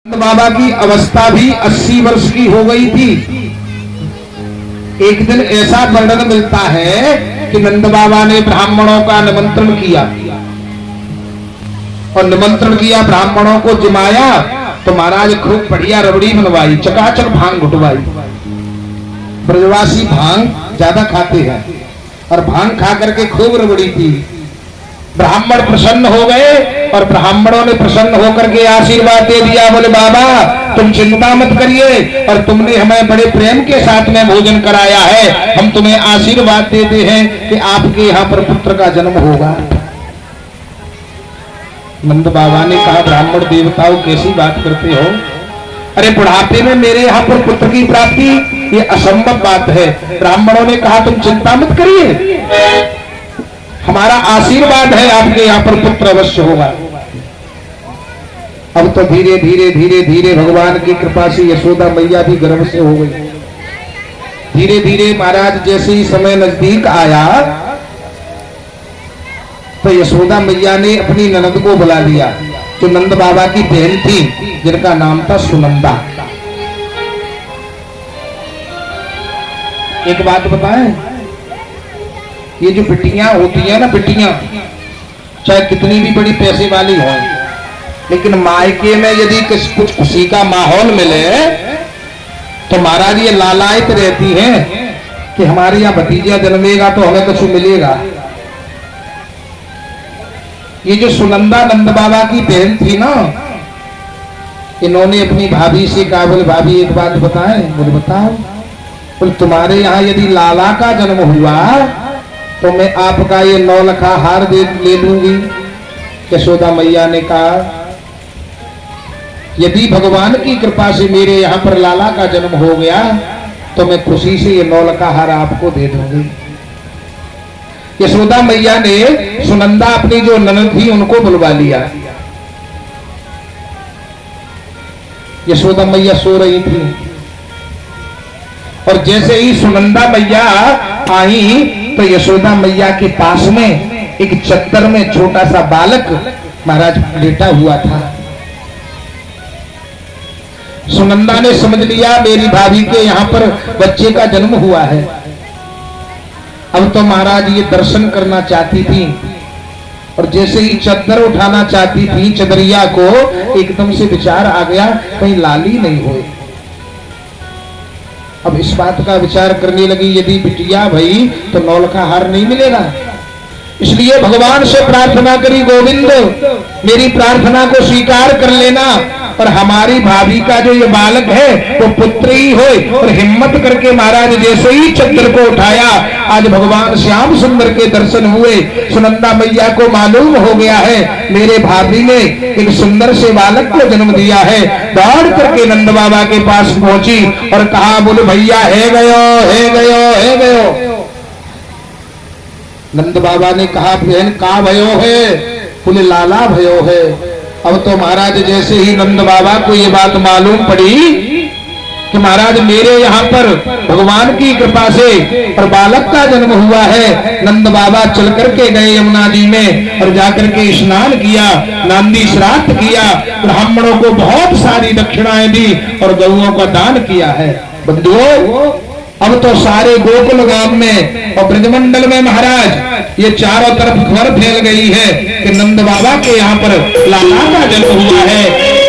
बाबा की अवस्था भी 80 वर्ष की हो गई थी। एक दिन ऐसा वर्णन मिलता है कि नंद बाबा ने ब्राह्मणों का निमंत्रण किया और निमंत्रण किया, ब्राह्मणों को जिमाया तो महाराज खूब बढ़िया रबड़ी बनवाई, चकाचक भांग घुटवाई। ब्रजवासी भांग ज्यादा खाते हैं और भांग खा करके खूब रबड़ी थी। ब्राह्मण प्रसन्न हो गए और ब्राह्मणों ने प्रसन्न होकर के आशीर्वाद दे दिया, बोले बाबा तुम चिंता मत करिए और तुमने हमें बड़े प्रेम के साथ में भोजन कराया है, हम तुम्हें आशीर्वाद देते हैं कि आपके यहाँ पर पुत्र का जन्म होगा। नंद बाबा ने कहा, ब्राह्मण देवताओं कैसी बात करते हो, अरे बुढ़ापे में मेरे यहाँ पर पुत्र की प्राप्ति ये असंभव बात है। ब्राह्मणों ने कहा तुम चिंता मत करिए, हमारा आशीर्वाद है आपके यहाँ पर पुत्र अवश्य होगा। अब तो धीरे धीरे धीरे धीरे भगवान की कृपा से यशोदा मैया भी गर्भ से हो गई। धीरे धीरे महाराज जैसे ही समय नजदीक आया तो यशोदा मैया ने अपनी ननद को बुला लिया, जो नंद बाबा की बहन थी जिनका नाम था सुनंदा। एक बात बताएं, ये जो बिटियां होती है ना, बिटियां चाहे कितनी भी बड़ी पैसे वाली हो, लेकिन मायके में यदि कुछ खुशी का माहौल मिले तो महाराज ये लालायित रहती हैं कि हमारे यहाँ भतीजा जन्मेगा तो हमें कुछ मिलेगा। ये जो सुनंदा नंद बाबा की बहन थी ना, इन्होंने अपनी भाभी से कहा, बोले भाभी एक बात बताएं। बोले बताओ। बोले तुम्हारे यहाँ यदि लाला का जन्म हुआ तो मैं आपका ये 9 लखा हार ले लूंगी। यशोदा मैया ने कहा, यदि भगवान की कृपा से मेरे यहाँ पर लाला का जन्म हो गया तो मैं खुशी से ये 9 लखा हार आपको दे दूंगी। यशोदा मैया ने सुनंदा अपनी जो ननद थी उनको बुलवा लिया। यशोदा मैया सो रही थी और जैसे ही सुनंदा मैया आई तो यशोदा मैया के पास में एक चद्दर में छोटा सा बालक महाराज लेटा हुआ था। सुनंदा ने समझ लिया मेरी भाभी के यहाँ पर बच्चे का जन्म हुआ है। अब तो महाराज ये दर्शन करना चाहती थी और जैसे ही चद्दर उठाना चाहती थी चदरिया को, एकदम से विचार आ गया कहीं लाली नहीं हो। अब इस बात का विचार करने लगी, यदि बिटिया भई तो 9 लखा हार नहीं मिलेगा। इसलिए भगवान से प्रार्थना करी, गोविंद मेरी प्रार्थना को स्वीकार कर लेना और हमारी भाभी का जो ये बालक है वो पुत्र ही हो। और हिम्मत करके महाराज जैसे ही चद्दर को उठाया, आज भगवान श्याम सुंदर के दर्शन हुए। सुनंदा मैया को मालूम हो गया है मेरे भाभी ने एक सुंदर से बालक को जन्म दिया है। दौड़ करके नंद बाबा के पास पहुंची और कहा, बोले भैया है गयो है गयो है गयो। नंद बाबा ने कहा, बहन का भयो है? बोले लाला भयो है। अब तो महाराज जैसे ही नंद बाबा को ये बात मालूम पड़ी कि महाराज मेरे यहाँ पर भगवान की कृपा से और बालक का जन्म हुआ है, नंद बाबा चल करके गए यमुना जी में और जाकर के स्नान किया, नांदी श्राद्ध किया, ब्राह्मणों को बहुत सारी दक्षिणाएं दी और गौओं का दान किया है। बंधुओं अब तो सारे गोकुल गांव में और ब्रजमंडल में महाराज ये चारों तरफ खबर फैल गई है कि नंद बाबा के यहाँ पर लाला का जन्म हुआ है।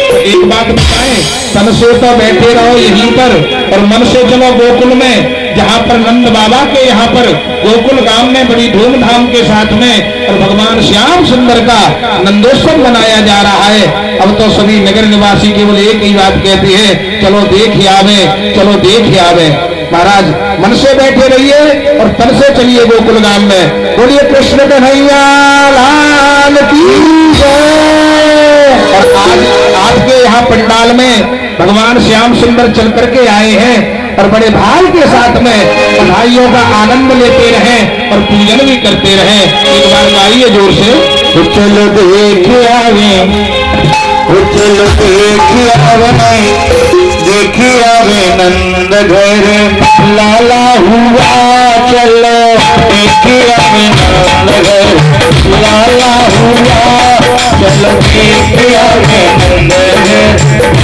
तो एक बात बताएं, तन से तो बैठे रहो यहीं पर और मन से चलो गोकुल में, जहाँ पर नंद बाबा के यहाँ पर गोकुल गांव में बड़ी धूमधाम के साथ में और भगवान श्याम सुंदर का नंदोत्सव मनाया जा रहा है। अब तो सभी नगर निवासी केवल एक ही बात कहते हैं, चलो देख आवे, चलो देख आवे। महाराज मन से बैठे रहिए और तन से चलिए गोकुल गांव में। बोलिए कृष्ण कन्हैया लाल की जय। और आज आपके यहाँ पंडाल में भगवान श्याम सुंदर चल करके आए हैं और बड़े भाव के साथ में बधाइयों का आनंद लेते रहें और पूजन भी करते रहें। एक बार गाइए जोर से, चलो देख आवे, चलो देख आवे, देखिए आवे नंद घर लाला हुआ, चलो देखिए आवे नंद घर लाला हुआ, चलो देखिए आवे नंद घर